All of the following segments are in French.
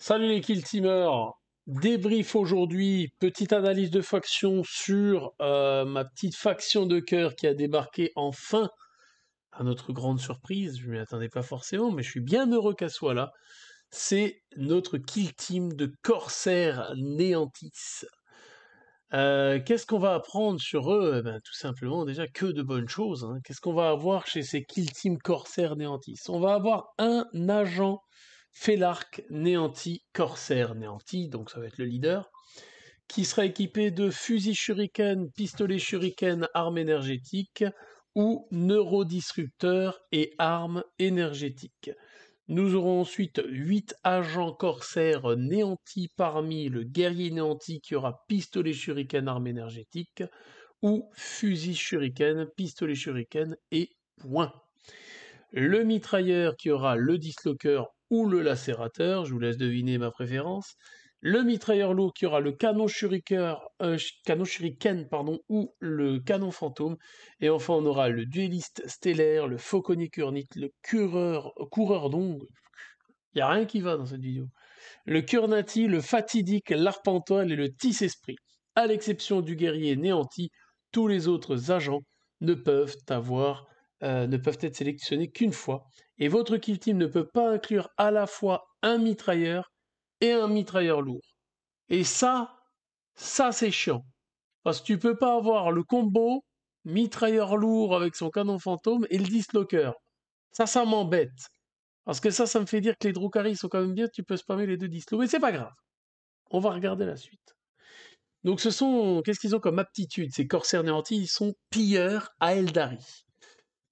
Salut les kill teamers, débrief aujourd'hui, petite analyse de faction sur ma petite faction de cœur qui a débarqué enfin, à notre grande surprise, je ne m'y attendais pas forcément, mais je suis bien heureux qu'elle soit là. C'est notre kill team de Corsair Néantis. Qu'est-ce qu'on va apprendre sur eux? Eh ben, tout simplement déjà que de bonnes choses, hein. Qu'est-ce qu'on va avoir chez ces kill team Corsair Néantis? On va avoir un agent Félarque Néanti Corsair Néanti, donc ça va être le leader, qui sera équipé de fusils shuriken, pistolets shuriken, armes énergétiques, ou neurodisrupteurs et armes énergétiques. Nous aurons ensuite 8 agents corsaires néantis parmi le guerrier néanti qui aura pistolet shuriken, arme énergétique, ou fusil shuriken, pistolet shuriken et point. Le mitrailleur qui aura le disloqueur ou le lacérateur, je vous laisse deviner ma préférence. Le mitrailleur lourd qui aura le canon shuriken ou le canon fantôme. Et enfin, on aura le dueliste stellaire, le fauconnier kurnite, le coureur d'ongles. Il n'y a rien qui va dans cette vidéo. Le kurnati, le fatidique, l'arpentoile et le tis-esprit. À l'exception du guerrier néanti, tous les autres agents ne peuvent être sélectionnés qu'une fois, et votre kill team ne peut pas inclure à la fois un mitrailleur et un mitrailleur lourd. Et ça c'est chiant. Parce que tu peux pas avoir le combo mitrailleur lourd avec son canon fantôme et le dislocker. Ça m'embête. Parce que ça me fait dire que les Drukhari sont quand même bien, tu peux spammer les deux dislos. Mais c'est pas grave. On va regarder la suite. Donc qu'est-ce qu'ils ont comme aptitude? Ces corsaires néantis, ils sont pilleurs à Eldari.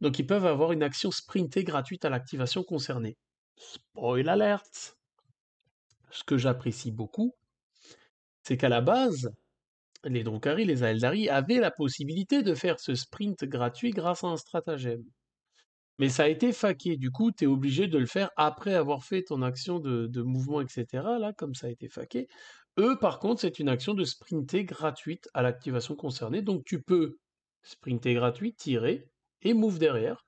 Donc ils peuvent avoir une action sprintée gratuite à l'activation concernée. Spoil alert! Ce que j'apprécie beaucoup, c'est qu'à la base, les Drukhari, les Aeldari avaient la possibilité de faire ce sprint gratuit grâce à un stratagème. Mais ça a été faqué, du coup, tu es obligé de le faire après avoir fait ton action de mouvement, etc., là, comme ça a été faqué. Eux, par contre, c'est une action de sprinter gratuite à l'activation concernée, donc tu peux sprinter gratuit, tirer, et move derrière,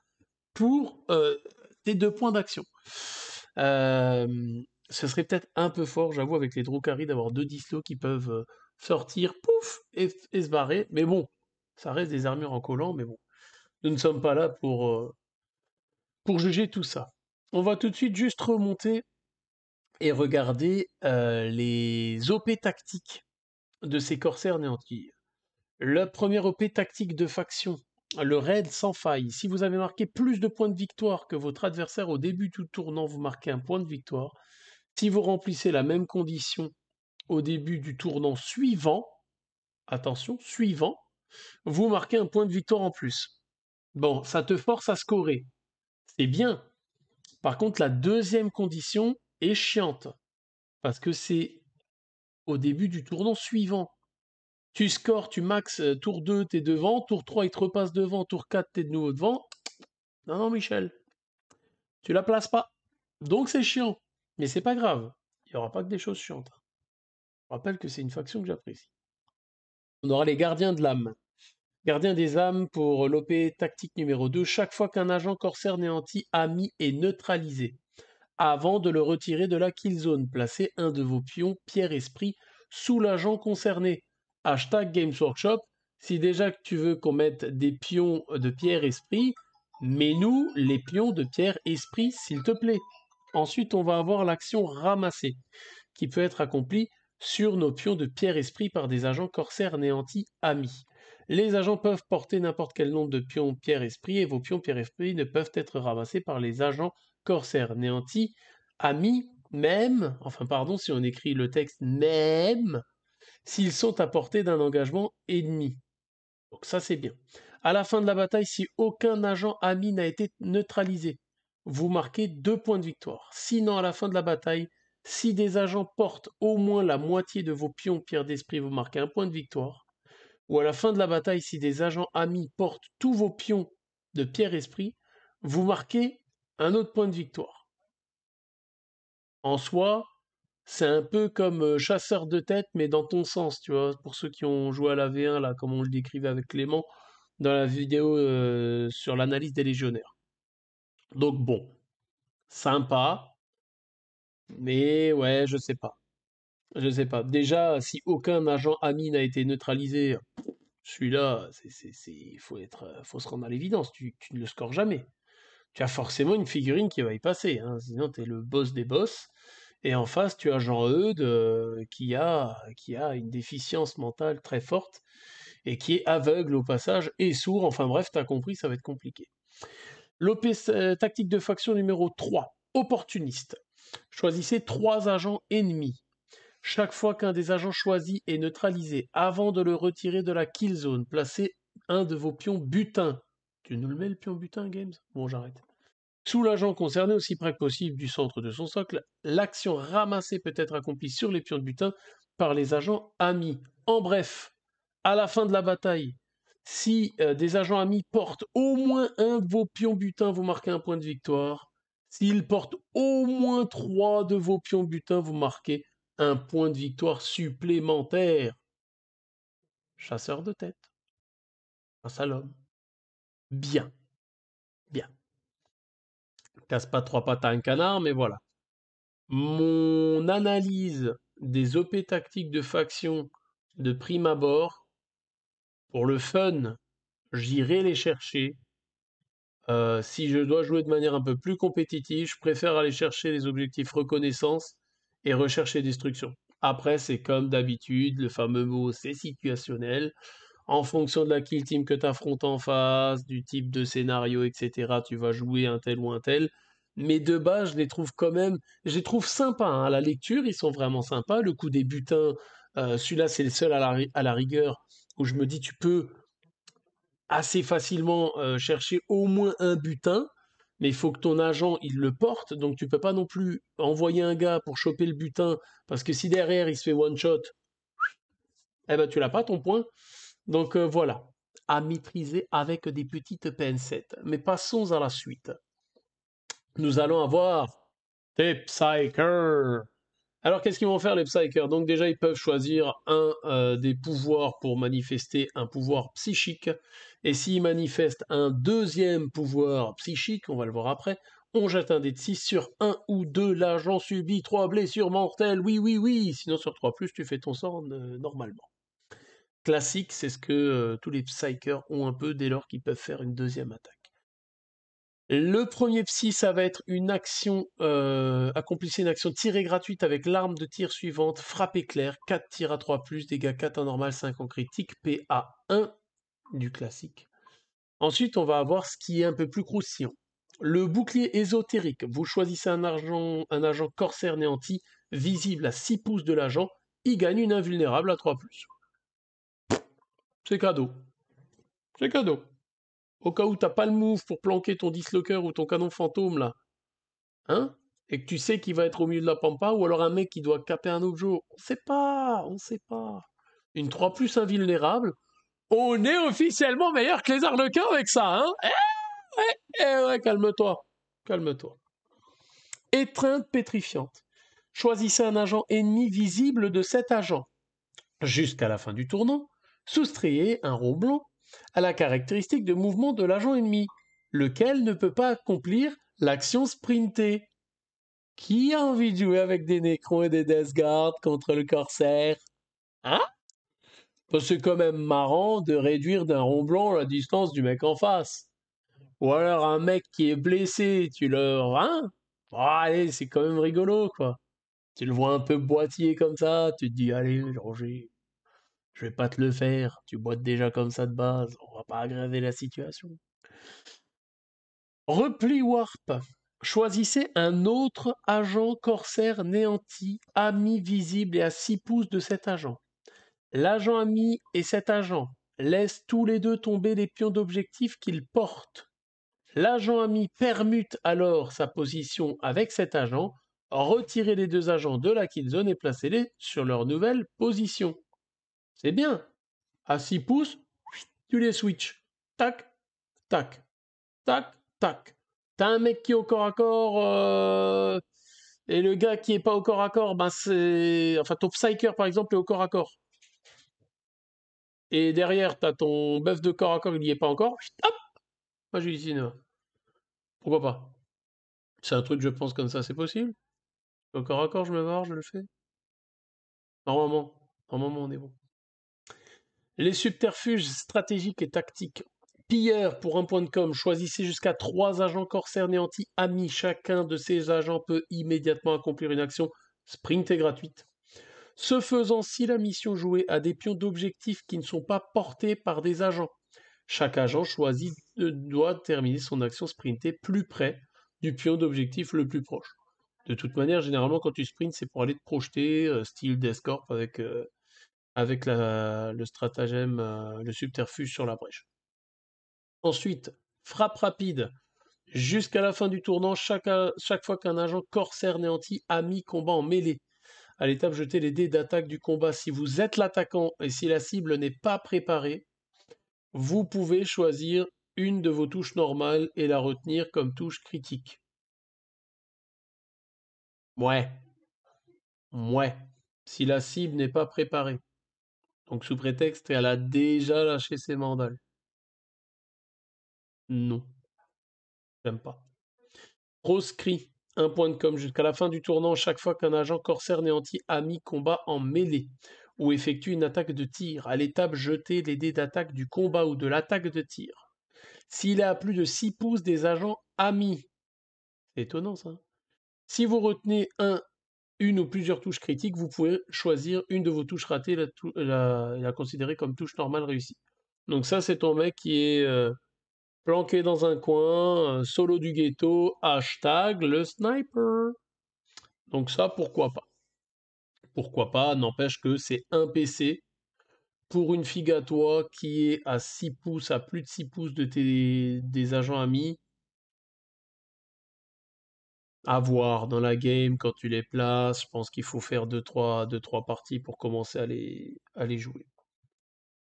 pour tes 2 points d'action. Euh, Ce serait peut-être un peu fort, j'avoue, avec les Drukhari, d'avoir 2 dislos qui peuvent sortir, pouf, et se barrer, mais bon, ça reste des armures en collant, mais bon, nous ne sommes pas là pour juger tout ça. On va tout de suite juste remonter et regarder les OP tactiques de ces corsaires néantis. La première OP tactique de faction, le raid sans faille. Si vous avez marqué plus de points de victoire que votre adversaire au début du tournant, vous marquez un point de victoire. Si vous remplissez la même condition au début du tournant suivant, attention, suivant, vous marquez un point de victoire en plus. Bon, ça te force à scorer. C'est bien. Par contre, la deuxième condition est chiante, parce que c'est au début du tournant suivant. Tu scores, tu max, tour 2, t'es devant, tour 3, il te repasse devant, tour 4, t'es de nouveau devant. Non, non, Michel, tu la places pas. Donc c'est chiant, mais c'est pas grave. Il n'y aura pas que des choses chiantes. Je rappelle que c'est une faction que j'apprécie. On aura les gardiens de l'âme. Gardien des âmes pour l'OP tactique numéro 2. Chaque fois qu'un agent corsaire néanti ami est neutralisé, avant de le retirer de la kill zone, placez un de vos pions pierre-esprit sous l'agent concerné. Hashtag Games Workshop. Si déjà que tu veux qu'on mette des pions de pierre-esprit, mets-nous les pions de pierre-esprit, s'il te plaît. Ensuite, on va avoir l'action ramasser, qui peut être accomplie sur nos pions de pierre-esprit par des agents corsaires néantis amis. Les agents peuvent porter n'importe quel nombre de pions pierre-esprit et vos pions pierre-esprit ne peuvent être ramassés par les agents corsaires néantis amis, même, enfin pardon si on écrit le texte même, s'ils sont à portée d'un engagement ennemi. Donc ça c'est bien. À la fin de la bataille, si aucun agent ami n'a été neutralisé, vous marquez 2 points de victoire. Sinon, à la fin de la bataille, si des agents portent au moins la moitié de vos pions pierre d'esprit, vous marquez 1 point de victoire. Ou à la fin de la bataille, si des agents amis portent tous vos pions de pierre-esprit, vous marquez un autre point de victoire. En soi, c'est un peu comme chasseur de tête, mais dans ton sens, tu vois, pour ceux qui ont joué à la V1, là, comme on le décrivait avec Clément, dans la vidéo sur l'analyse des légionnaires. Donc bon, sympa, Mais ouais, je sais pas. Je sais pas. Déjà, si aucun agent ami n'a été neutralisé, celui-là, faut se rendre à l'évidence. Tu ne le scores jamais. Tu as forcément une figurine qui va y passer, hein, sinon tu es le boss des boss. Et en face, tu as Jean-Eudes qui a une déficience mentale très forte et qui est aveugle au passage et sourd. Enfin bref, t'as compris, ça va être compliqué. L'OP tactique de faction numéro 3, opportuniste. Choisissez 3 agents ennemis. Chaque fois qu'un des agents choisis est neutralisé, avant de le retirer de la kill zone, placez un de vos pions butin. Tu nous le mets le pion butin, Games? Bon, j'arrête. Sous l'agent concerné, aussi près que possible du centre de son socle, l'action ramassée peut être accomplie sur les pions de butin par les agents amis. En bref, à la fin de la bataille, si des agents amis portent au moins un de vos pions butin, vous marquez un point de victoire. S'ils portent au moins 3 de vos pions butin, vous marquez un point de victoire supplémentaire. Chasseur de tête. Face à l'homme. Bien, bien. Casse pas 3 pattes à un canard, mais voilà. Mon analyse des OP tactiques de faction de prime abord, pour le fun, j'irai les chercher. Si je dois jouer de manière un peu plus compétitive, je préfère aller chercher les objectifs reconnaissance et recherche et destruction. Après, c'est comme d'habitude, le fameux mot c'est situationnel. En fonction de la kill team que tu affrontes en face, du type de scénario, etc., tu vas jouer un tel ou un tel. Mais de base, je les trouve quand même, je les trouve sympas, hein. À la lecture, ils sont vraiment sympas. Le coup des butins, celui-là, c'est le seul à la rigueur où je me dis, tu peux assez facilement chercher au moins un butin, mais il faut que ton agent, il le porte. Donc, tu peux pas non plus envoyer un gars pour choper le butin, parce que si derrière, il se fait one-shot, eh ben, tu l'as pas ton point. Donc voilà, à maîtriser avec des petites pincettes. Mais passons à la suite. Nous allons avoir des Psykers. Alors qu'est-ce qu'ils vont faire les Psykers? Donc déjà ils peuvent choisir un des pouvoirs pour manifester un pouvoir psychique. Et s'ils manifestent un deuxième pouvoir psychique, on va le voir après, on jette un dé de 6 sur 1 ou 2, l'agent subit 3 blessures mortelles, oui oui oui, sinon sur 3+, tu fais ton sort normalement. Classique, c'est ce que tous les psychers ont un peu dès lors qu'ils peuvent faire une deuxième attaque. Le premier psy, ça va être une action, accomplissez une action tirée gratuite avec l'arme de tir suivante, frappe éclair, 4 tirs à 3+, dégâts 4 en normal, 5 en critique, PA 1 du classique. Ensuite, on va avoir ce qui est un peu plus croustillant. Le bouclier ésotérique, vous choisissez un agent corsaire néanti, visible à 6 pouces de l'agent, il gagne une invulnérable à 3+. C'est cadeau. C'est cadeau. Au cas où t'as pas le move pour planquer ton dislocker ou ton canon fantôme là, hein, et que tu sais qu'il va être au milieu de la pampa, ou alors un mec qui doit caper un objet, on sait pas. Une 3+ invulnérable, on est officiellement meilleur que les arlequins avec ça, hein. Ouais, calme-toi, calme-toi. Étreinte pétrifiante. Choisissez un agent ennemi visible de cet agent. Jusqu'à la fin du tournant, soustrayez un rond blanc à la caractéristique de mouvement de l'agent ennemi, lequel ne peut pas accomplir l'action sprintée. Qui a envie de jouer avec des Necrons et des Death Guard contre le Corsaire? Hein? C'est quand même marrant de réduire d'un rond blanc la distance du mec en face. Ou alors un mec qui est blessé, tu le... Hein? Oh, allez, c'est quand même rigolo, quoi. Tu le vois un peu boitiller comme ça, tu te dis, allez, Roger, je vais pas te le faire, tu boites déjà comme ça de base, on va pas aggraver la situation. Repli Warp. Choisissez un autre agent corsaire néanti, ami visible et à 6 pouces de cet agent. L'agent ami et cet agent laissent tous les deux tomber les pions d'objectif qu'ils portent. L'agent ami permute alors sa position avec cet agent, retirez les deux agents de la kill zone et placez-les sur leur nouvelle position. C'est bien. À 6 pouces, tu les switches. Tac, tac, tac, tac. T'as un mec qui est au corps à corps, et le gars qui est pas au corps à corps, ben c'est... Enfin, ton Psyker, par exemple, est au corps à corps. Et derrière, t'as ton buff de corps à corps, il n'y est pas encore. Hop, moi j'ai dit cinéma. Pourquoi pas? C'est un truc, je pense, comme ça, c'est possible. Au corps à corps, je me barre, je le fais? Normalement. Normalement, on est bon. Les subterfuges stratégiques et tactiques. Pilleur, pour un point de com, choisissez jusqu'à 3 agents corsaires néantis amis. Chacun de ces agents peut immédiatement accomplir une action sprint et gratuite. Ce faisant, si la mission jouée a des pions d'objectifs qui ne sont pas portés par des agents, chaque agent choisi doit terminer son action sprintée plus près du pion d'objectif le plus proche. De toute manière, généralement, quand tu sprints, c'est pour aller te projeter, style Deathcorp, avec le stratagème, le subterfuge sur la brèche. Ensuite, frappe rapide. Jusqu'à la fin du tournant, chaque fois qu'un agent corsaire néanti a mis combat en mêlée. À l'étape, jetez les dés d'attaque du combat. Si vous êtes l'attaquant et si la cible n'est pas préparée, vous pouvez choisir une de vos touches normales et la retenir comme touche critique. Ouais. Ouais. Si la cible n'est pas préparée. Donc sous prétexte qu'elle a déjà lâché ses mandales. Non, j'aime pas. Proscrit. Un point de com jusqu'à la fin du tournant chaque fois qu'un agent corsaire néanti a mis combat en mêlée ou effectue une attaque de tir. À l'étape, jetez les dés d'attaque du combat ou de l'attaque de tir. S'il est à plus de 6 pouces des agents amis. C'est étonnant ça. Si vous retenez une ou plusieurs touches critiques, vous pouvez choisir une de vos touches ratées et la considérer comme touche normale réussie. Donc ça, c'est ton mec qui est planqué dans un coin, solo du ghetto, hashtag le sniper. Donc ça, pourquoi pas? Pourquoi pas, n'empêche que c'est un PC pour une figue à toi qui est à 6 pouces, à plus de 6 pouces des agents amis. À voir dans la game quand tu les places. Je pense qu'il faut faire 2-3 parties pour commencer à les jouer.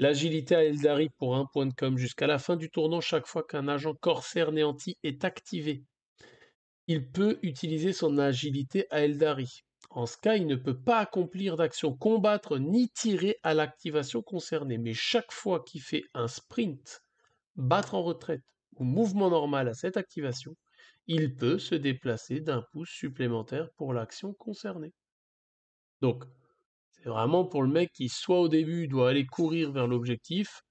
L'agilité à Eldari pour un point de com jusqu'à la fin du tournant chaque fois qu'un agent corsaire néanti est activé. Il peut utiliser son agilité à Eldari. En ce cas, il ne peut pas accomplir d'action combattre ni tirer à l'activation concernée. Mais chaque fois qu'il fait un sprint, battre en retraite ou mouvement normal à cette activation, il peut se déplacer d'un pouce supplémentaire pour l'action concernée. Donc, c'est vraiment pour le mec qui, soit au début, doit aller courir vers l'objectif,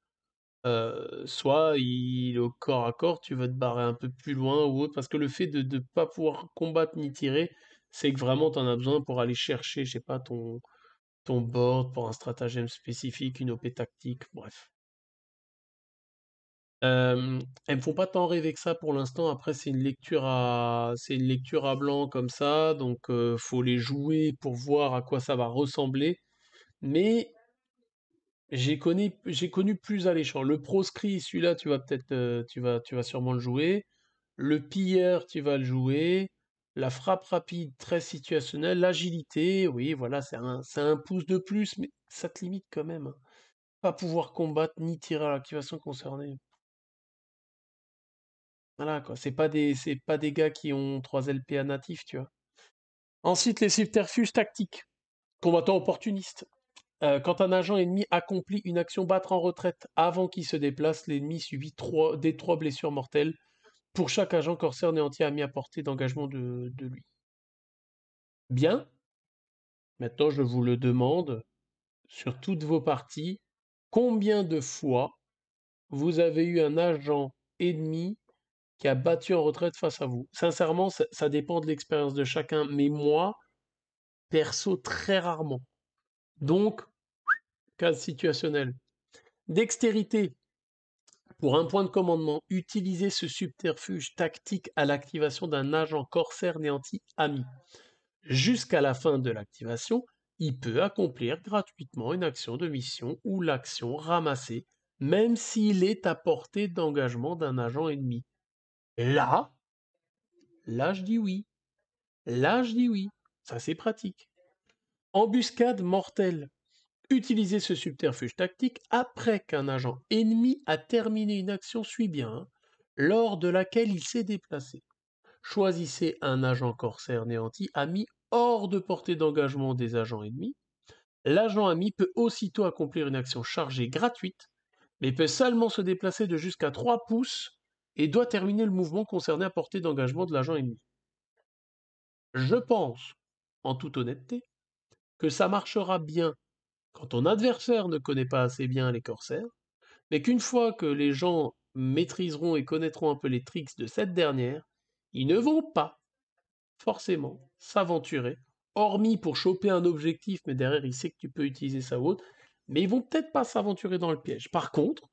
soit il est au corps à corps, tu vas te barrer un peu plus loin ou autre, parce que le fait de ne pas pouvoir combattre ni tirer, c'est que vraiment tu en as besoin pour aller chercher, je sais pas, ton board pour un stratagème spécifique, une OP tactique, bref. Elles me font pas tant rêver que ça pour l'instant. Après, c'est une lecture à blanc comme ça, donc faut les jouer pour voir à quoi ça va ressembler. Mais j'ai connu plus alléchant. Le proscrit, celui-là, tu vas peut-être, tu vas sûrement le jouer. Le pilleur, tu vas le jouer. La frappe rapide, très situationnelle. L'agilité, oui, voilà, c'est un pouce de plus, mais ça te limite quand même, hein. Pas pouvoir combattre ni tirer à l'activation concernée. Voilà, quoi. C'est pas des gars qui ont 3 LPA natifs, tu vois. Ensuite, les subterfuges tactiques. Combattant opportuniste. Quand un agent ennemi accomplit une action battre en retraite avant qu'il se déplace, l'ennemi subit des 3 blessures mortelles pour chaque agent corsaire néanti mis à portée d'engagement de lui. Bien. Maintenant, je vous le demande, sur toutes vos parties, combien de fois vous avez eu un agent ennemi qui a battu en retraite face à vous? Sincèrement, ça dépend de l'expérience de chacun, mais moi, perso, très rarement. Donc, cas situationnel. Dextérité. Pour un point de commandement, utilisez ce subterfuge tactique à l'activation d'un agent corsaire néanti ami. Jusqu'à la fin de l'activation, il peut accomplir gratuitement une action de mission ou l'action ramassée, même s'il est à portée d'engagement d'un agent ennemi. Là, là je dis oui. Là je dis oui. Ça c'est pratique. Embuscade mortelle. Utilisez ce subterfuge tactique après qu'un agent ennemi a terminé une action suit bien, hein, lors de laquelle il s'est déplacé. Choisissez un agent corsaire néanti ami hors de portée d'engagement des agents ennemis. L'agent ami peut aussitôt accomplir une action chargée gratuite, mais peut seulement se déplacer de jusqu'à 3 pouces et doit terminer le mouvement concerné à portée d'engagement de l'agent ennemi. Je pense en toute honnêteté, que ça marchera bien quand ton adversaire ne connaît pas assez bien les corsaires, mais qu'une fois que les gens maîtriseront et connaîtront un peu les tricks de cette dernière, ils ne vont pas forcément s'aventurer, hormis pour choper un objectif, mais derrière il sait que tu peux utiliser ça ou autre, mais ils vont peut-être pas s'aventurer dans le piège. Par contre,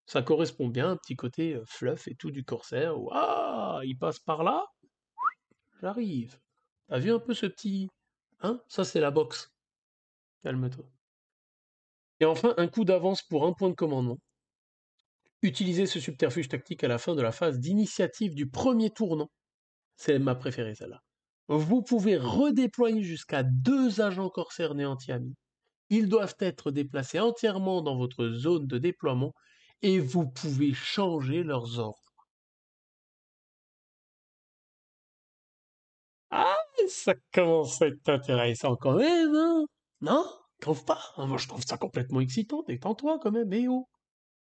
ça correspond bien à un petit côté fluff et tout du corsaire, où ah, il passe par là, j'arrive. T'as vu un peu ce petit... Hein? Ça c'est la boxe. Calme-toi. Et enfin, un coup d'avance pour un point de commandement. Utilisez ce subterfuge tactique à la fin de la phase d'initiative du premier tournant. C'est ma préférée celle-là. Vous pouvez redéployer jusqu'à 2 agents corsaires néantis amis. Ils doivent être déplacés entièrement dans votre zone de déploiement et vous pouvez changer leurs ordres. Ah, ça commence à être intéressant quand même, hein? Non? Trouve pas? Moi, je trouve ça complètement excitant. Détends-toi quand même, eh oh.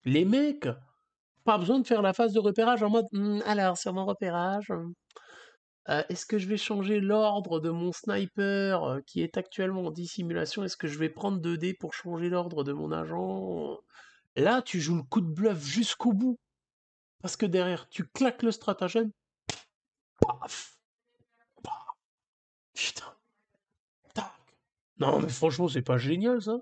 Les mecs, pas besoin de faire la phase de repérage en mode alors, sur mon repérage, est-ce que je vais changer l'ordre de mon sniper qui est actuellement en dissimulation? Est-ce que je vais prendre 2 dés pour changer l'ordre de mon agent? Là, tu joues le coup de bluff jusqu'au bout. Parce que derrière, tu claques le stratagème, paf, paf, putain, tac. Non, mais franchement, c'est pas génial ça?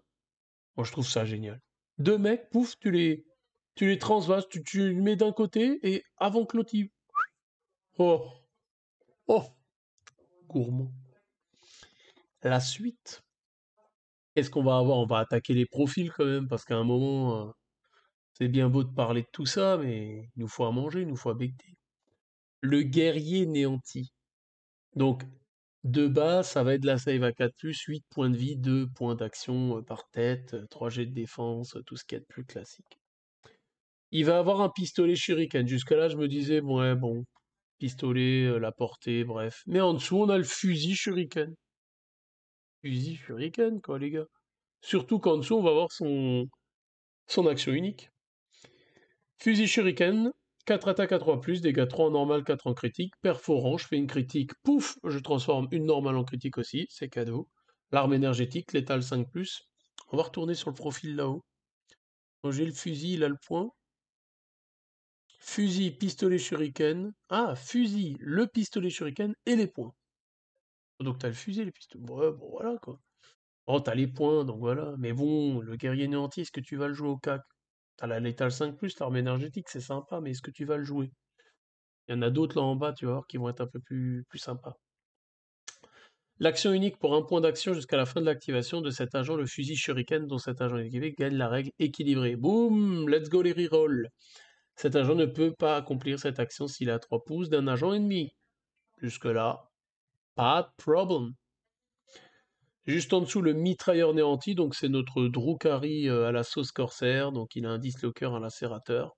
Moi, je trouve ça génial. 2 mecs, pouf, tu les transvases, tu les mets d'un côté et avant que l'autre Oh, oh, gourmand. La suite. Qu'est-ce qu'on va avoir? On va attaquer les profils quand même, parce qu'à un moment, c'est bien beau de parler de tout ça, mais il nous faut à manger, il nous faut à becter. Le guerrier néanti. Donc, de base, ça va être de la save à 4+, 8 points de vie, 2 points d'action par tête, 3 jets de défense, tout ce qu'il y a de plus classique. Il va avoir un pistolet shuriken. Jusque-là, je me disais, ouais, bon, pistolet, la portée, bref. Mais en dessous, on a le fusil shuriken. Fusil shuriken, quoi, les gars. Surtout qu'en dessous, on va avoir son action unique. Fusil shuriken, 4 attaques à 3+, dégâts 3 en normal, 4 en critique, perforant, je fais une critique, pouf, je transforme une normale en critique aussi, c'est cadeau. L'arme énergétique, létale 5+. On va retourner sur le profil là-haut. Donc j'ai le fusil, il a le point. Fusil, pistolet shuriken. Ah, fusil, le pistolet shuriken et les points. Donc t'as le fusil, les pistolets. Ouais, bon voilà quoi. Oh, t'as les points, donc voilà. Mais bon, le guerrier néanti, est-ce que tu vas le jouer au CAC? T'as la létale 5+, l'arme énergétique, c'est sympa, mais est-ce que tu vas le jouer? Il y en a d'autres là en bas, tu vas voir, qui vont être un peu plus sympas. L'action unique pour un point d'action jusqu'à la fin de l'activation de cet agent, le fusil shuriken dont cet agent est équipé, gagne la règle équilibrée. Boum, let's go les rerolls. Cet agent ne peut pas accomplir cette action s'il est à 3 pouces d'un agent ennemi. Jusque-là, pas de problème. Juste en dessous, le mitrailleur néanti, donc c'est notre Drukhari à la sauce corsaire, donc il a un dislocker, un lacérateur.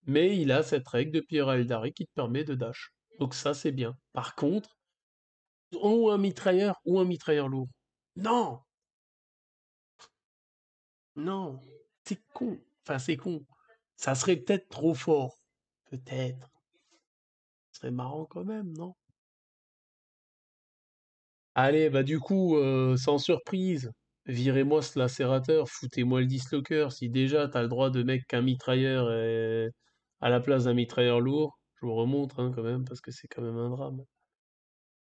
Mais il a cette règle de Pierre Eldari qui te permet de dash. Donc ça, c'est bien. Par contre, ou un mitrailleur lourd. Non, non, c'est con. Enfin, c'est con. Ça serait peut-être trop fort. Peut-être. Ce serait marrant quand même, non? Allez, bah du coup, sans surprise, virez-moi ce lacérateur, foutez-moi le dislocker. Si déjà t'as le droit de mettre qu'un mitrailleur à la place d'un mitrailleur lourd, je vous remontre hein, quand même, parce que c'est quand même un drame.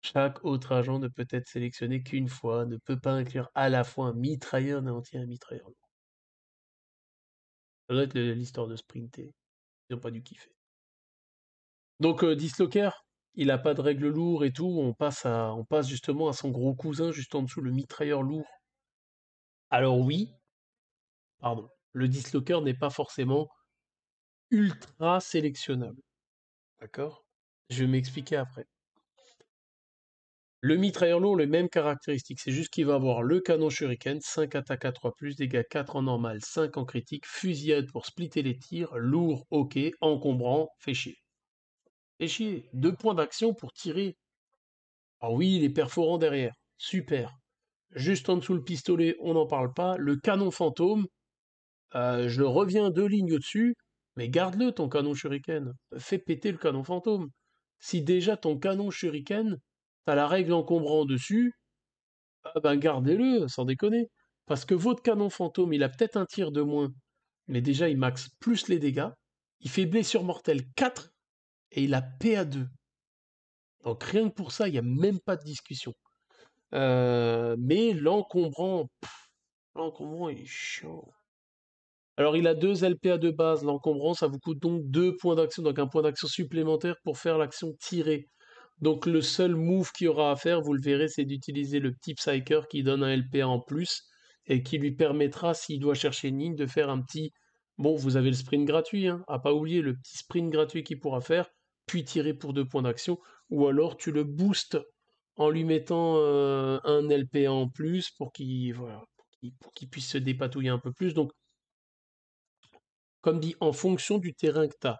Chaque autre agent ne peut être sélectionné qu'une fois, ne peut pas inclure à la fois un mitrailleur néanti et un mitrailleur lourd. Ça doit être l'histoire de sprinter. Ils n'ont pas dû kiffer. Donc Dislocker, il a pas de règle lourd et tout, on passe justement à son gros cousin juste en dessous, le mitrailleur lourd. Alors oui, pardon, le Dislocker n'est pas forcément ultra sélectionnable. D'accord? Je vais m'expliquer après. Le mitrailleur lourd, les mêmes caractéristiques, c'est juste qu'il va avoir le canon shuriken, 5 attaques à 3+, dégâts 4 en normal, 5 en critique, fusillade pour splitter les tirs, lourd, ok, encombrant, fait chier. Fait chier, 2 points d'action pour tirer. Ah oui, les perforants derrière, super. Juste en dessous le pistolet, on n'en parle pas. Le canon fantôme, je reviens 2 lignes au-dessus, mais garde-le ton canon shuriken. Fais péter le canon fantôme. Si déjà ton canon shuriken, t'as la règle encombrant dessus, Ah ben gardez-le, sans déconner. Parce que votre canon fantôme, il a peut-être un tir de moins, mais déjà il max plus les dégâts. Il fait blessure mortelle 4 et il a PA2. Donc rien que pour ça, il n'y a même pas de discussion. Mais l'encombrant, il est chiant. Alors il a 2 LPA de base, l'encombrant, ça vous coûte donc 2 points d'action, donc un point d'action supplémentaire pour faire l'action tirée. Donc le seul move qu'il y aura à faire, vous le verrez, c'est d'utiliser le petit Psyker qui donne un LPA en plus et qui lui permettra, s'il doit chercher une ligne, de faire un petit... Bon, vous avez le sprint gratuit, hein, à pas oublier le petit sprint gratuit qu'il pourra faire, puis tirer pour 2 points d'action, ou alors tu le boostes en lui mettant un LPA en plus pour qu'il voilà, pour qu'il puisse se dépatouiller un peu plus. Donc, comme dit, en fonction du terrain que tu as.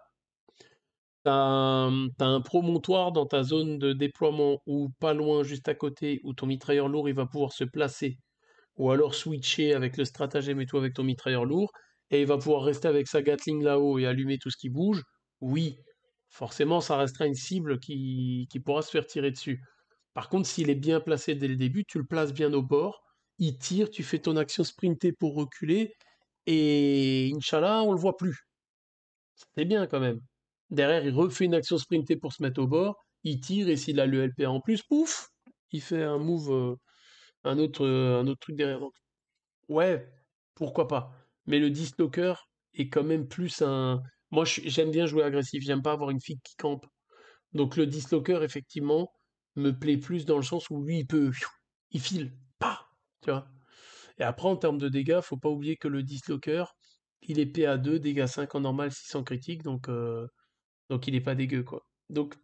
T'as un promontoire dans ta zone de déploiement ou pas loin, juste à côté, où ton mitrailleur lourd il va pouvoir se placer, ou alors switcher avec le stratagème et tout avec ton mitrailleur lourd, et il va pouvoir rester avec sa Gatling là-haut et allumer tout ce qui bouge. Oui, forcément ça restera une cible qui pourra se faire tirer dessus. Par contre, s'il est bien placé dès le début, tu le places bien au bord, il tire, tu fais ton action sprintée pour reculer, et Inch'Allah, on le voit plus. C'est bien quand même. Derrière, il refait une action sprintée pour se mettre au bord, il tire et s'il a le LPA en plus, pouf, il fait un move, un autre truc derrière. Donc, ouais, pourquoi pas. Mais le dislocker est quand même plus un. Moi, j'aime bien jouer agressif, j'aime pas avoir une fille qui campe. Donc le dislocker, effectivement, me plaît plus dans le sens où lui, il file, pas, tu vois. Et après, en termes de dégâts, faut pas oublier que le dislocker, il est PA2, dégâts 5 en normal, 6 en critique, donc il est pas dégueu, quoi. Donc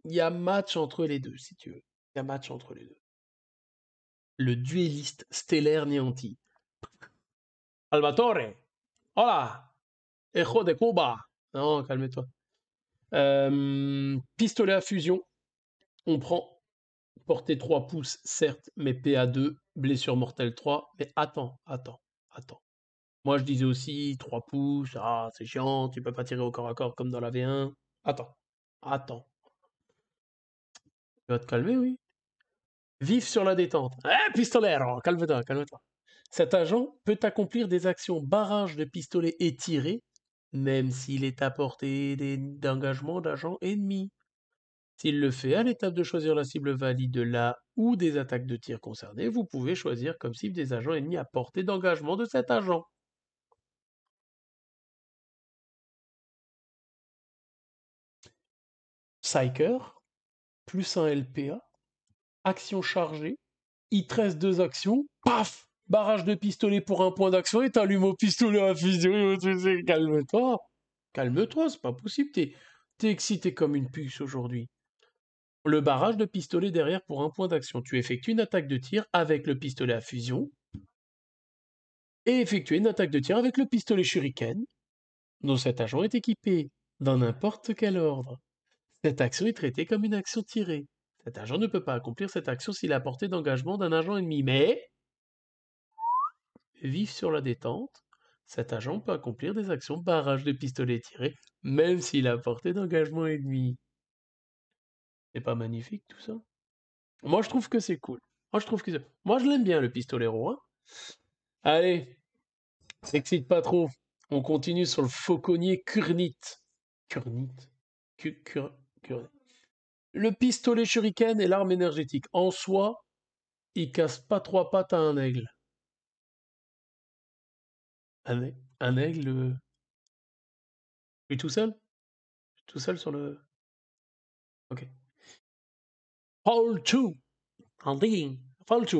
il y a match entre les deux, si tu veux. Il y a match entre les deux. Le duelliste stellaire néanti. Salvatore! Hola! Ejo de Cuba! Non, calme-toi. Pistolet à fusion. On prend portée 3 pouces, certes, mais PA2, blessure mortelle 3. Mais attends. Moi, je disais aussi 3 pouces, ah, c'est chiant, tu peux pas tirer au corps à corps comme dans la V1. Attends. Tu vas te calmer, oui. Vif sur la détente. Eh, pistolero, calme-toi. Cet agent peut accomplir des actions barrage de pistolet et tirer, même s'il est à portée d'engagement d'agents ennemis. S'il le fait à l'étape de choisir la cible valide là ou des attaques de tir concernées, vous pouvez choisir comme cible des agents ennemis à portée d'engagement de cet agent. Psyker, plus un LPA, action chargée, il te reste 2 actions, paf! Barrage de pistolet pour un point d'action et t'allumes au pistolet à fusion. Calme-toi. Calme-toi, c'est pas possible. T'es excité comme une puce aujourd'hui. Le barrage de pistolet derrière pour un point d'action. Tu effectues une attaque de tir avec le pistolet à fusion et effectuer une attaque de tir avec le pistolet shuriken dont cet agent est équipé dans n'importe quel ordre. Cette action est traitée comme une action tirée. Cet agent ne peut pas accomplir cette action s'il est à portée d'engagement d'un agent ennemi, mais vif sur la détente, cet agent peut accomplir des actions barrage de pistolet tiré, même s'il est à portée d'engagement ennemi. C'est pas magnifique tout ça? Moi je trouve que c'est cool. Moi je l'aime bien le pistolero, hein. Allez, s'excite pas trop. On continue sur le fauconnier Kurnit. Kurnit? Ku- Kur- Kur- Le pistolet shuriken est l'arme énergétique. En soi, il casse pas 3 pattes à un aigle. Un aigle, lui tout seul? Tout seul sur le... Ok. Fall 2. En digging. Fall 2.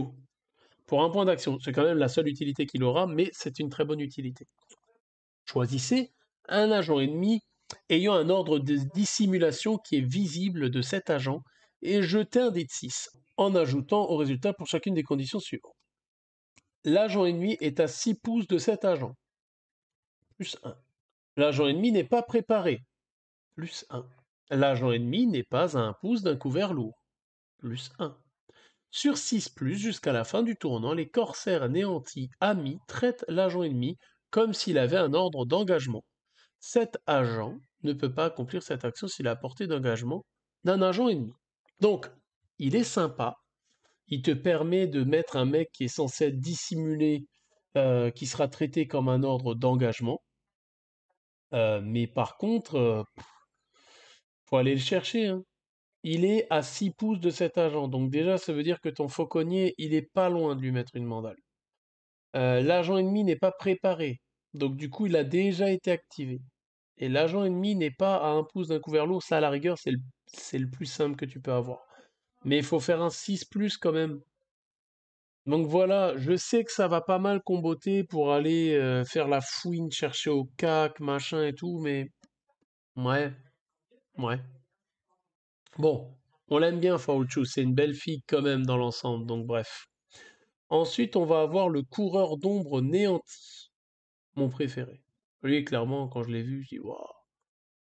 Pour un point d'action. C'est quand même la seule utilité qu'il aura, mais c'est une très bonne utilité. Choisissez un agent ennemi ayant un ordre de dissimulation qui est visible de cet agent et jetez un dé de 6 en ajoutant au résultat pour chacune des conditions suivantes. L'agent ennemi est à 6 pouces de cet agent, plus 1. L'agent ennemi n'est pas préparé, plus 1. L'agent ennemi n'est pas à 1 pouce d'un couvert lourd, plus 1. Sur 6 jusqu'à la fin du tournant, les corsaires néantis amis traitent l'agent ennemi comme s'il avait un ordre d'engagement. Cet agent ne peut pas accomplir cette action s'il est à portée d'engagement d'un agent ennemi. Donc, il est sympa, il te permet de mettre un mec qui est censé être dissimulé, qui sera traité comme un ordre d'engagement. Mais par contre, faut aller le chercher, hein. Il est à 6 pouces de cet agent, donc déjà ça veut dire que ton fauconnier, il est pas loin de lui mettre une mandale. L'agent ennemi n'est pas préparé, donc du coup il a déjà été activé. Et l'agent ennemi n'est pas à 1 pouce d'un couvert lourd, ça à la rigueur c'est le plus simple que tu peux avoir. Mais il faut faire un 6+ quand même. Donc voilà, je sais que ça va pas mal comboter pour aller faire la fouine, chercher au cac, machin et tout, mais ouais, ouais. Bon, on l'aime bien, Faouchou, c'est une belle fille quand même dans l'ensemble, donc bref. Ensuite, on va avoir le coureur d'ombre néanti, mon préféré. Lui, clairement, quand je l'ai vu, je dis waouh.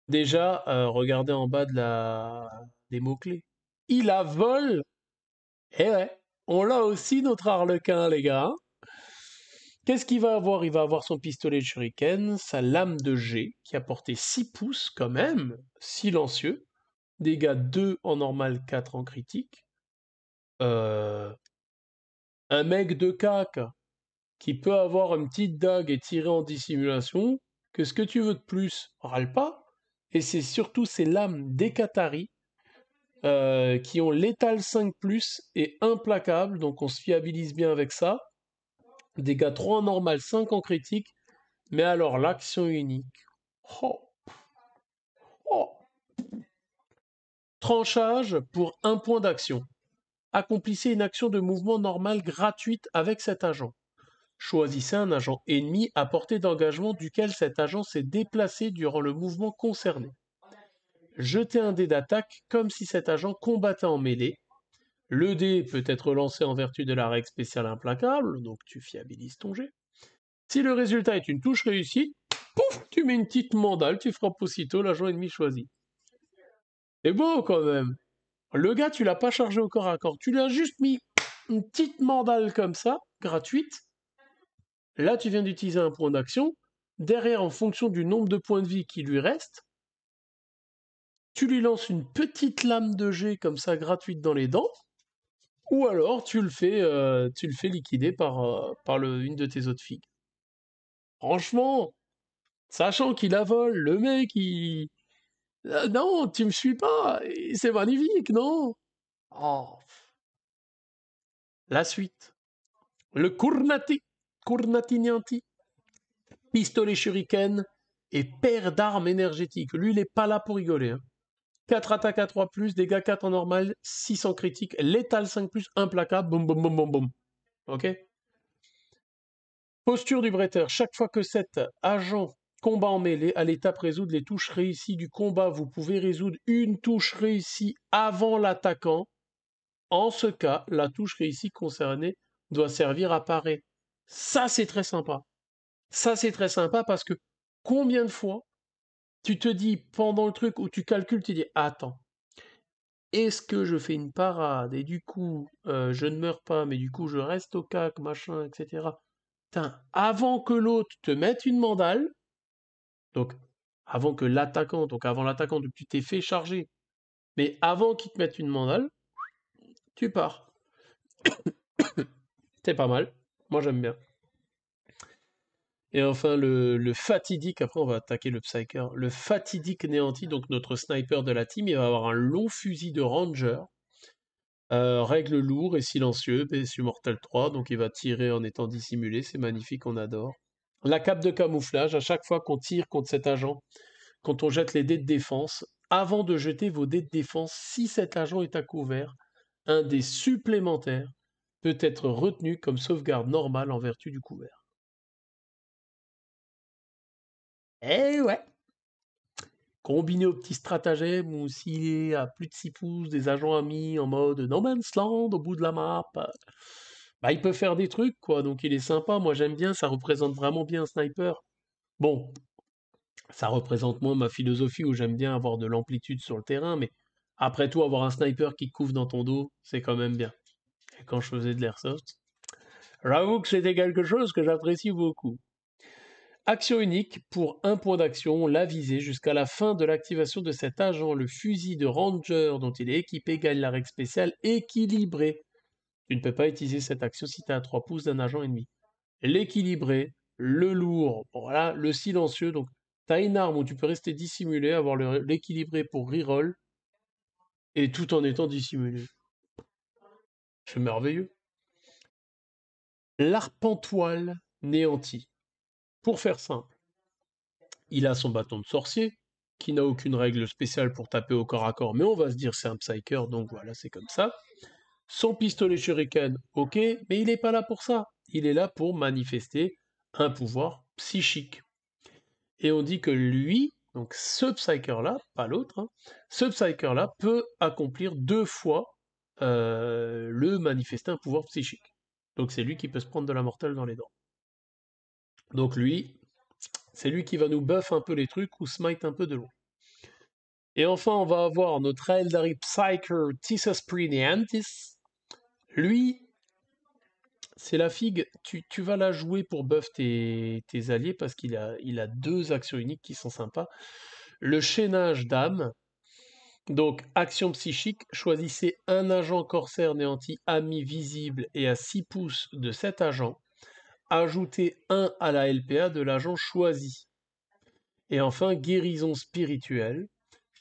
Déjà, regardez en bas des mots-clés. Il a vol! Eh ouais, on l'a aussi notre harlequin, les gars, hein. Qu'est-ce qu'il va avoir? Il va avoir son pistolet de shuriken, sa lame de jet, qui a porté 6 pouces quand même, silencieux, dégâts 2 en normal, 4 en critique. Euh, un mec de cac qui peut avoir une petite dague et tirer en dissimulation, que ce que tu veux de plus, râle pas. Et c'est surtout ces lames d'Ekatari qui ont létal 5+, et implacable, donc on se fiabilise bien avec ça. Dégâts 3 en normal, 5 en critique, mais alors l'action unique. Oh, oh. Tranchage pour 1 point d'action. Accomplissez une action de mouvement normale gratuite avec cet agent. Choisissez un agent ennemi à portée d'engagement duquel cet agent s'est déplacé durant le mouvement concerné. Jetez un dé d'attaque comme si cet agent combattait en mêlée. Le dé peut être lancé en vertu de la règle spéciale implacable, donc tu fiabilises ton jet. Si le résultat est une touche réussie, pouf, tu mets une petite mandale, tu frappes aussitôt l'agent ennemi choisi. C'est beau quand même. Le gars, tu l'as pas chargé au corps à corps, tu lui as juste mis une petite mandale comme ça, gratuite. Là, tu viens d'utiliser un point d'action. Derrière, en fonction du nombre de points de vie qui lui reste, tu lui lances une petite lame de jet comme ça, gratuite dans les dents, ou alors tu le fais liquider par une de tes autres filles. Franchement, sachant qu'il a vol, le mec, il... non, tu me suis pas, c'est magnifique, non? Oh. La suite. Le Kurnatignanti, pistolet shuriken et paire d'armes énergétiques. Lui, il est pas là pour rigoler, hein. 4 attaques à 3+, dégâts 4 en normal, 6 en critique, létal 5+, implacable, boum boum boum boum boum. Ok? Posture du bretteur. Chaque fois que cet agent combat en mêlée, à l'étape résoudre les touches réussies du combat, vous pouvez résoudre une touche réussie avant l'attaquant. En ce cas, la touche réussie concernée doit servir à parer. Ça, c'est très sympa. Ça, c'est très sympa parce que combien de fois tu te dis pendant le truc où tu calcules, tu dis attends, est-ce que je fais une parade et du coup je ne meurs pas, mais du coup je reste au cac, machin, etc. Putain, avant que l'autre te mette une mandale, donc avant que l'attaquant, donc avant l'attaquant, donc tu t'es fait charger, mais avant qu'il te mette une mandale, tu pars. C'est pas mal. Moi j'aime bien. Et enfin le fatidique, après on va attaquer le Psyker. Le fatidique néanti, donc notre sniper de la team, il va avoir un long fusil de ranger. Règle lourd et silencieux, PSU Mortal 3, donc il va tirer en étant dissimulé, c'est magnifique, on adore. La cape de camouflage, à chaque fois qu'on tire contre cet agent, quand on jette les dés de défense, avant de jeter vos dés de défense, si cet agent est à couvert, un dé supplémentaire peut être retenu comme sauvegarde normale en vertu du couvert. Eh ouais! Combiné au petit stratagème ou s'il est à plus de 6 pouces, des agents amis en mode No Man's Land au bout de la map, bah il peut faire des trucs quoi, donc il est sympa, moi j'aime bien, ça représente vraiment bien un sniper. Bon, ça représente moins ma philosophie où j'aime bien avoir de l'amplitude sur le terrain, mais après tout, avoir un sniper qui te couvre dans ton dos, c'est quand même bien. Et quand je faisais de l'airsoft, j'avoue que c'était quelque chose que j'apprécie beaucoup. Action unique, pour 1 point d'action, la visée jusqu'à la fin de l'activation de cet agent. Le fusil de ranger dont il est équipé gagne la règle spéciale équilibrée. Tu ne peux pas utiliser cette action si tu es à 3 pouces d'un agent ennemi. L'équilibré, le lourd, bon, voilà, le silencieux. Donc, tu as une arme où tu peux rester dissimulé, avoir l'équilibré pour reroll, et tout en étant dissimulé. C'est merveilleux. L'arpentoile néanti. Pour faire simple, il a son bâton de sorcier, qui n'a aucune règle spéciale pour taper au corps à corps, mais on va se dire c'est un psyker, donc voilà, c'est comme ça. Son pistolet shuriken, ok, mais il n'est pas là pour ça. Il est là pour manifester un pouvoir psychique. Et on dit que lui, donc ce psyker-là, pas l'autre, hein, ce psyker-là peut accomplir 2 fois le manifester un pouvoir psychique. Donc c'est lui qui peut se prendre de la mortelle dans les dents. Donc lui, c'est lui qui va nous buff un peu les trucs ou smite un peu de loin. Et enfin, on va avoir notre Eldari Psyker Tissus Priniantis. Lui, c'est la figue, tu vas la jouer pour buff tes alliés parce qu'il a 2 actions uniques qui sont sympas. Le chaînage d'âme, donc action psychique, choisissez un agent corsaire néanti ami visible et à 6 pouces de cet agent. Ajoutez 1 à la LPA de l'agent choisi. Et enfin, guérison spirituelle.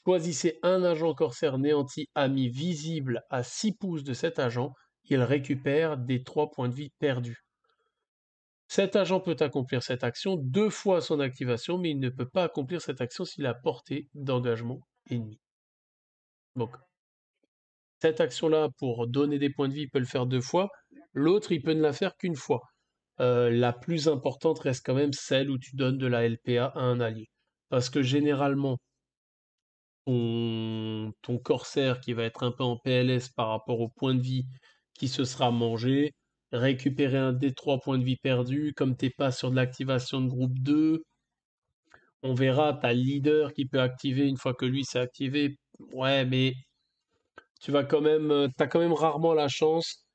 Choisissez un agent corsaire néanti ami visible à 6 pouces de cet agent. Il récupère des 3 points de vie perdus. Cet agent peut accomplir cette action 2 fois son activation, mais il ne peut pas accomplir cette action s'il a portée d'engagement ennemi. Donc, cette action-là, pour donner des points de vie, il peut le faire 2 fois. L'autre, il peut ne la faire qu'une fois. La plus importante reste quand même celle où tu donnes de la LPA à un allié. Parce que généralement, ton corsaire qui va être un peu en PLS par rapport au point de vie qui se sera mangé, récupérer un des 3 points de vie perdus, comme t'es pas sur de l'activation de groupe 2, on verra, t'as le leader qui peut activer une fois que lui s'est activé. Ouais, mais t'as quand même rarement la chance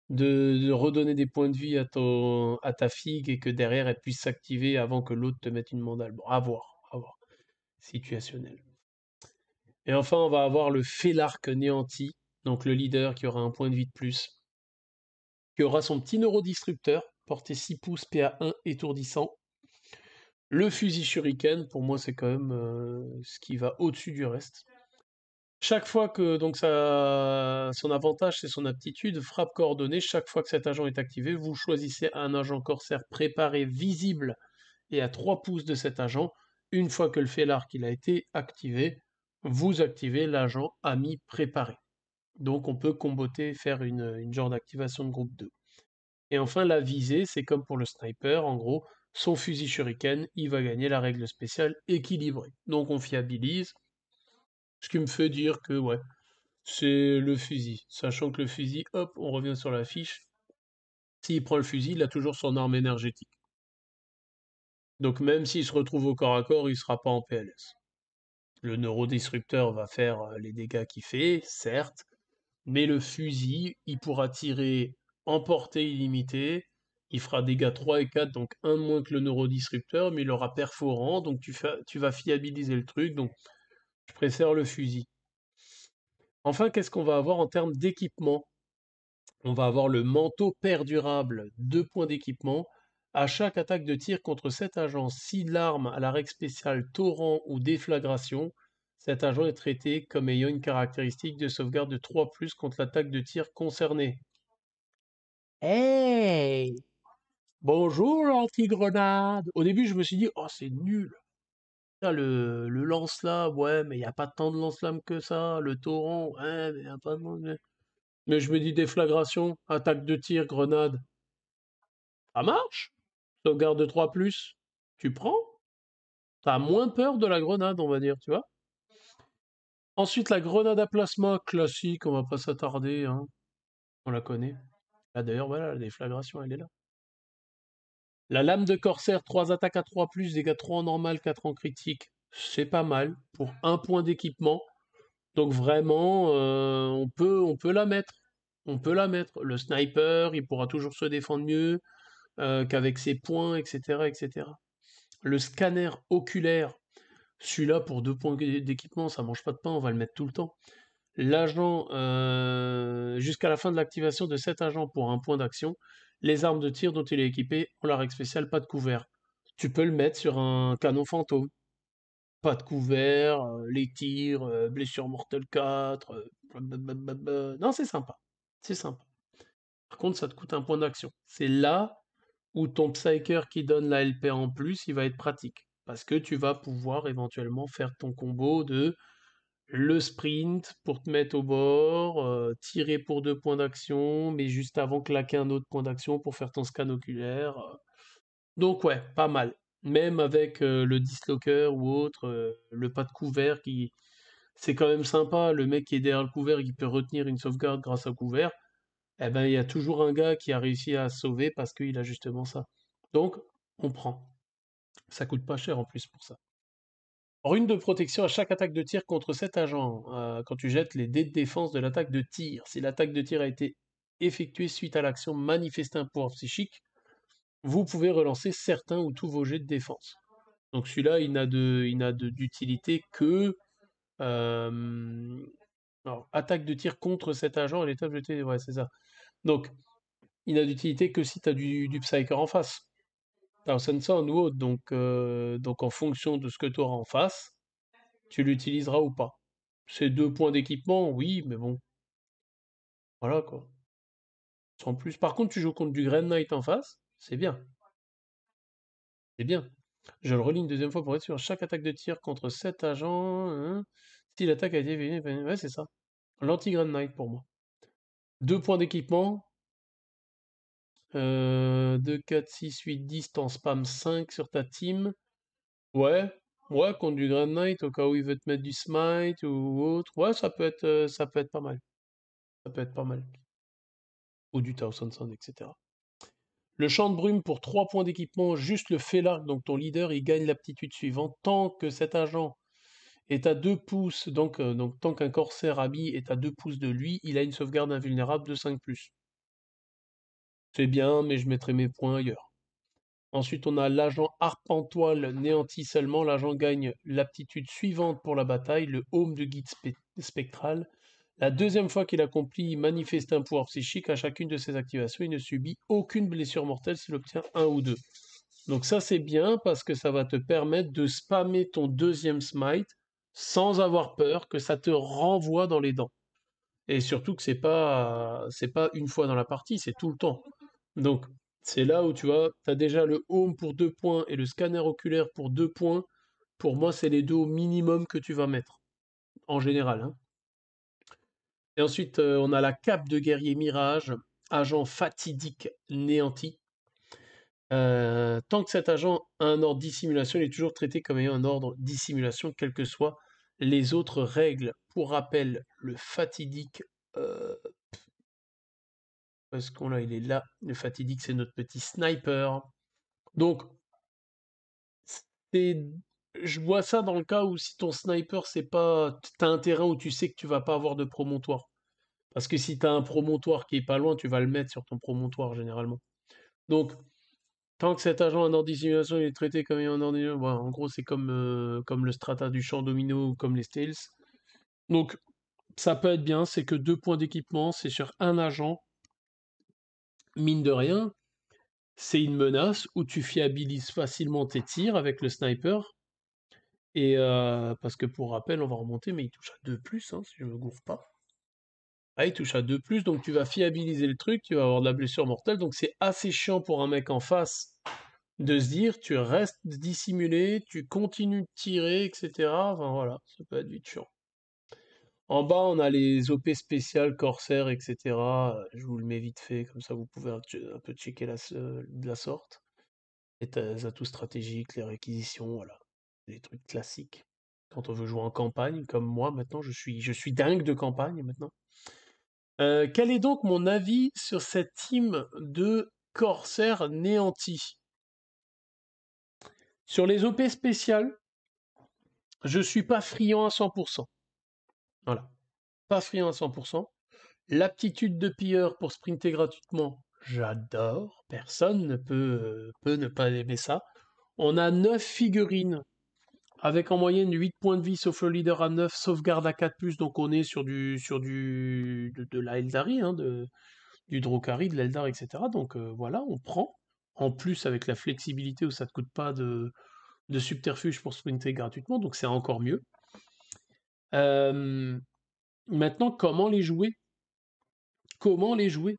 de redonner des points de vie à ta figue et que derrière elle puisse s'activer avant que l'autre te mette une mandale. Bon, à voir, à voir. Situationnel. Et enfin, on va avoir le Félarque néanti, donc le leader qui aura un point de vie de plus, qui aura son petit neurodestructeur, porté 6 pouces, PA1 étourdissant. Le fusil shuriken, pour moi, c'est quand même ce qui va au-dessus du reste. Chaque fois que, donc son avantage, c'est son aptitude, frappe coordonnée. Chaque fois que cet agent est activé, vous choisissez un agent corsaire préparé, visible et à 3 pouces de cet agent. Une fois que le Félarque il a été activé, vous activez l'agent ami préparé. Donc on peut comboter, faire une genre d'activation de groupe 2. Et enfin la visée, c'est comme pour le sniper, en gros, son fusil shuriken, il va gagner la règle spéciale équilibrée. Donc on fiabilise, ce qui me fait dire que ouais, c'est le fusil. Sachant que le fusil, hop, on revient sur la fiche. S'il prend le fusil, il a toujours son arme énergétique. Donc même s'il se retrouve au corps à corps, il sera pas en PLS. Le neurodestructeur va faire les dégâts qu'il fait, certes, mais le fusil, il pourra tirer en portée illimitée, il fera dégâts 3 et 4, donc un de moins que le neurodisrupteur, mais il aura perforant, donc tu vas fiabiliser le truc, donc je préfère le fusil. Enfin, qu'est-ce qu'on va avoir en termes d'équipement? On va avoir le manteau perdurable, 2 points d'équipement. À chaque attaque de tir contre cet agent, si l'arme a la règle spéciale torrent ou déflagration, cet agent est traité comme ayant une caractéristique de sauvegarde de 3+ contre l'attaque de tir concernée. Hey! Bonjour l'anti-grenade! Au début, je me suis dit, oh, c'est nul. Là, le lance-flamme, ouais, mais il n'y a pas tant de lance-flamme que ça. Le torrent, ouais, mais il n'y a pas de... Mais je me dis déflagration, attaque de tir, grenade. Ça marche? Sauvegarde de 3+, tu prends? T'as moins peur de la grenade, on va dire, tu vois? Ensuite, la grenade à plasma, classique, on va pas s'attarder, hein. On la connaît. Ah, d'ailleurs, voilà, la déflagration, elle est là. La lame de corsaire, 3 attaques à 3+, dégâts 3 en normal, 4 en critique. C'est pas mal pour un point d'équipement. Donc vraiment, on peut la mettre. On peut la mettre. Le sniper, il pourra toujours se défendre mieux qu'avec ses points, etc., etc. Le scanner oculaire, celui-là pour 2 points d'équipement, ça mange pas de pain, on va le mettre tout le temps. L'agent, jusqu'à la fin de l'activation de cet agent pour un point d'action, les armes de tir dont il est équipé ont la règle spéciale pas de couvert. Tu peux le mettre sur un canon fantôme. Pas de couvert, les tirs, blessure mortelle 4, blablabla. Non, c'est sympa. C'est sympa. Par contre, ça te coûte un point d'action. C'est là où ton Psyker qui donne la LP en plus, il va être pratique. Parce que tu vas pouvoir éventuellement faire ton combo de le sprint pour te mettre au bord, tirer pour 2 points d'action, mais juste avant claquer un autre point d'action pour faire ton scan oculaire. Donc ouais, pas mal. Même avec le dislocker ou autre, le pas de couvert qui... C'est quand même sympa, le mec qui est derrière le couvert, qui peut retenir une sauvegarde grâce au couvert, eh ben il y a toujours un gars qui a réussi à se sauver parce qu'il a justement ça. Donc, on prend. Ça coûte pas cher en plus pour ça. Rune de protection à chaque attaque de tir contre cet agent, quand tu jettes les dés de défense de l'attaque de tir. Si l'attaque de tir a été effectuée suite à l'action manifester un pouvoir psychique, vous pouvez relancer certains ou tous vos jets de défense. Donc celui-là, d'utilité que alors, attaque de tir contre cet agent à l'étape jetée. Ouais, c'est ça. Donc, il n'a d'utilité que si tu as du Psyker en face. T'as un Senson ou autre. Donc, en fonction de ce que tu auras en face, tu l'utiliseras ou pas. C'est 2 points d'équipement, oui, mais bon, voilà quoi. Sans plus. Par contre, tu joues contre du Grand Knight en face, c'est bien. C'est bien. Je le relis une deuxième fois pour être sûr. Chaque attaque de tir contre 7 agents, si l'attaque a été... Ouais, c'est ça. L'anti-Grand Knight pour moi. 2 points d'équipement. 2, 4, 6, 8, 10, t'en spam 5 sur ta team. Ouais, ouais, contre du Grand Knight, au cas où il veut te mettre du smite ou autre. Ouais, ça peut être pas mal. Ça peut être pas mal. Ou du Tao San, etc. Le champ de brume pour 3 points d'équipement, juste le Félark, donc ton leader, il gagne l'aptitude suivante. Tant que cet agent est à 2 pouces, donc tant qu'un corsaire habillé est à 2 pouces de lui, il a une sauvegarde invulnérable de 5+. C'est bien, mais je mettrai mes points ailleurs. Ensuite, on a l'agent Arpentoile néanti seulement. L'agent gagne l'aptitude suivante pour la bataille, le Home de guide spectral. La deuxième fois qu'il accomplit, il manifeste un pouvoir psychique. À chacune de ses activations, il ne subit aucune blessure mortelle s'il obtient 1 ou 2. Donc ça c'est bien parce que ça va te permettre de spammer ton deuxième smite sans avoir peur que ça te renvoie dans les dents. Et surtout que c'est pas une fois dans la partie, c'est tout le temps. Donc c'est là où tu vois, tu as déjà le home pour 2 points et le scanner oculaire pour 2 points. Pour moi, c'est les deux au minimum que tu vas mettre, en général, hein. Et ensuite, on a la cape de guerrier mirage, agent fatidique néanti. Tant que cet agent a un ordre dissimulation, il est toujours traité comme ayant un ordre dissimulation, quelles que soient les autres règles. Pour rappel, le fatidique, où est-ce qu'on l'a? Il est là. Le fatidique, c'est notre petit sniper. Donc, c'est... je vois ça dans le cas où si ton sniper, c'est pas... T'as un terrain où tu sais que tu vas pas avoir de promontoire. Parce que si t'as un promontoire qui est pas loin, tu vas le mettre sur ton promontoire, généralement. Donc, tant que cet agent en ordre dissimulation il est traité comme ayant un ordre dissimulation, voilà, en gros c'est comme le strata du champ domino ou comme les Stales. Donc ça peut être bien, c'est que 2 points d'équipement, c'est sur un agent. Mine de rien, c'est une menace où tu fiabilises facilement tes tirs avec le sniper. Et parce que pour rappel, on va remonter, mais il touche à 2+, hein, si je me gourre pas. Ah, il touche à 2+, donc tu vas fiabiliser le truc, tu vas avoir de la blessure mortelle, donc c'est assez chiant pour un mec en face de se dire tu restes dissimulé, tu continues de tirer, etc. Enfin voilà, ça peut être vite chiant. En bas, on a les OP spéciales, Corsair, etc. Je vous le mets vite fait, comme ça vous pouvez un peu checker de la sorte. Les atouts stratégiques, les réquisitions, voilà. Les trucs classiques. Quand on veut jouer en campagne, comme moi maintenant, je suis dingue de campagne maintenant. Quel est donc mon avis sur cette team de Corsair néantis? Sur les OP spéciales, je suis pas friand à 100%. Voilà. Pas friand à 100%. L'aptitude de pilleur pour sprinter gratuitement, j'adore. Personne ne peut ne pas aimer ça. On a 9 figurines avec en moyenne 8 points de vie, sauf le leader à 9, sauvegarde à 4+, donc on est de la Eldari, hein, du Drokari, de l'Eldar, etc. Donc voilà, on prend. En plus, avec la flexibilité où ça ne te coûte pas de subterfuge pour sprinter gratuitement, donc c'est encore mieux. Maintenant, comment les jouer? Comment les jouer?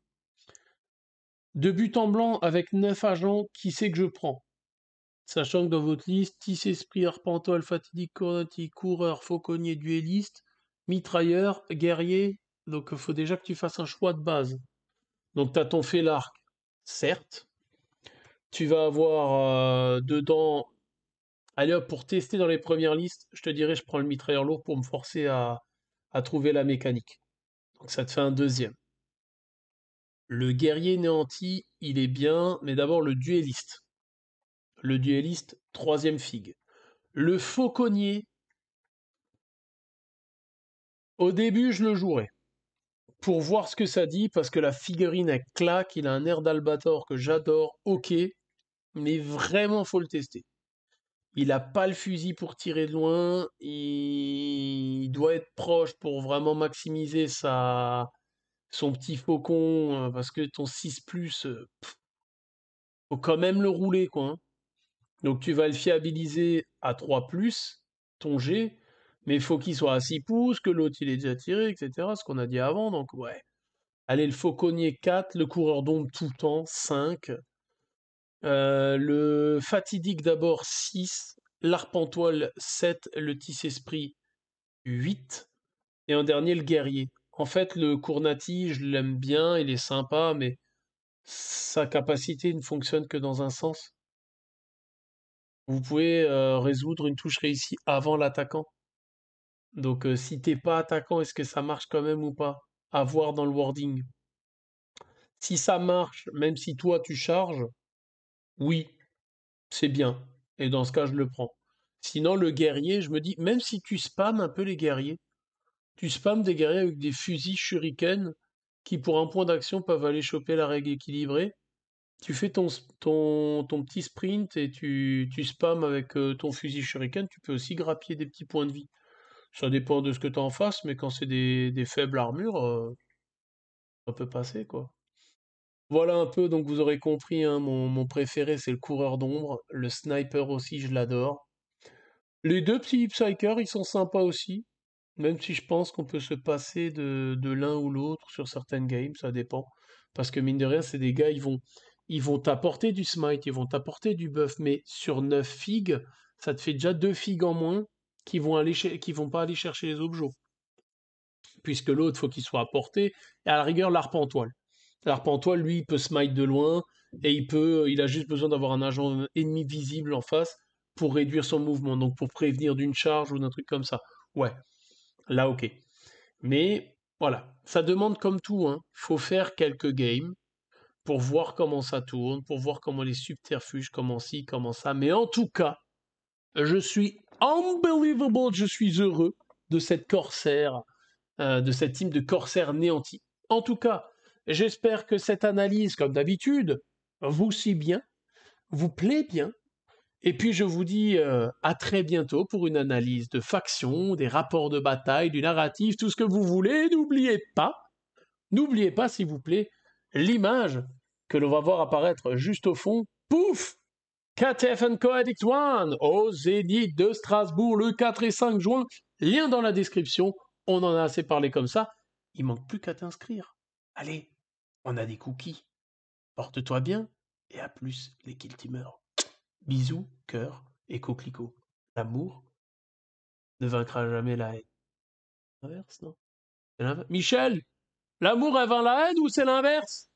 De but en blanc avec 9 agents, qui c'est que je prends? Sachant que dans votre liste, Tis Esprit, Arpentois, Fatidique, Coronati, Coureur, Fauconnier, Duelliste, Mitrailleur, Guerrier, donc il faut déjà que tu fasses un choix de base. Donc tu as ton Félarque, certes. Tu vas avoir dedans... Allez hop, pour tester dans les premières listes, je te dirais je prends le Mitrailleur lourd pour me forcer à trouver la mécanique. Donc ça te fait un deuxième. Le Guerrier Néanti, il est bien, mais d'abord le Duelliste. Le Duelliste, troisième figue. Le Fauconnier, au début, je le jouerai. Pour voir ce que ça dit, parce que la figurine, elle claque, il a un air d'Albator que j'adore, ok, mais vraiment, faut le tester. Il a pas le fusil pour tirer de loin, il doit être proche pour vraiment maximiser son petit faucon, parce que ton 6+, faut quand même le rouler, quoi, hein. Donc tu vas le fiabiliser à 3+, ton G, mais il faut qu'il soit à 6 pouces, que l'autre il est déjà tiré, etc. Ce qu'on a dit avant, donc ouais. Allez, le Fauconnier 4, le coureur d'ombre tout le temps 5, le Fatidique d'abord 6, l'Arpentoile 7, le Tisse-Esprit 8, et en dernier le Guerrier. En fait, le Cournati, je l'aime bien, il est sympa, mais sa capacité ne fonctionne que dans un sens. Vous pouvez résoudre une touche réussie avant l'attaquant. Donc si t'es pas attaquant, est-ce que ça marche quand même ou pas? À voir dans le wording. Si ça marche, même si toi tu charges, oui, c'est bien. Et dans ce cas, je le prends. Sinon, le guerrier, je me dis, même si tu spams un peu les guerriers, tu spams des guerriers avec des fusils shuriken qui, pour un point d'action, peuvent aller choper la règle équilibrée. Tu fais ton petit sprint et tu spams avec ton fusil shuriken, tu peux aussi grappiller des petits points de vie. Ça dépend de ce que tu as en face, mais quand c'est des faibles armures, ça peut passer, quoi. Voilà un peu, donc vous aurez compris, hein, mon préféré c'est le coureur d'ombre, le sniper aussi je l'adore. Les deux petits psychers ils sont sympas aussi, même si je pense qu'on peut se passer de l'un ou l'autre sur certaines games, ça dépend. Parce que mine de rien, c'est des gars, ils vont t'apporter du smite, ils vont t'apporter du buff, mais sur 9 figues, ça te fait déjà 2 figues en moins qui vont pas aller chercher les objets. Puisque l'autre, faut qu'il soit à portée, et à la rigueur, l'arpentoile. L'arpentoile, lui, il peut smite de loin, et il a juste besoin d'avoir un agent ennemi visible en face pour réduire son mouvement, donc pour prévenir d'une charge ou d'un truc comme ça. Ouais, là, ok. Mais voilà, ça demande comme tout, hein. Faut faire quelques games pour voir comment ça tourne, pour voir comment les subterfuges, comment ci, comment ça. Mais en tout cas, je suis unbelievable, je suis heureux de cette corsaire de cette team de corsaires néantis. En tout cas, j'espère que cette analyse, comme d'habitude, vous suit bien, vous plaît bien. Et puis je vous dis à très bientôt pour une analyse de factions, des rapports de bataille, du narratif, tout ce que vous voulez. N'oubliez pas s'il vous plaît, l'image que l'on va voir apparaître juste au fond. Pouf! KTF Co Addict One au Zénith de Strasbourg le 4 et 5 juin. Lien dans la description. On en a assez parlé comme ça. Il manque plus qu'à t'inscrire. Allez, on a des cookies. Porte-toi bien et à plus les kill teamers. Bisous, cœur et coquelicot. L'amour ne vaincra jamais la haine. L'inverse, non? Michel, l'amour elle vainc la haine ou c'est l'inverse?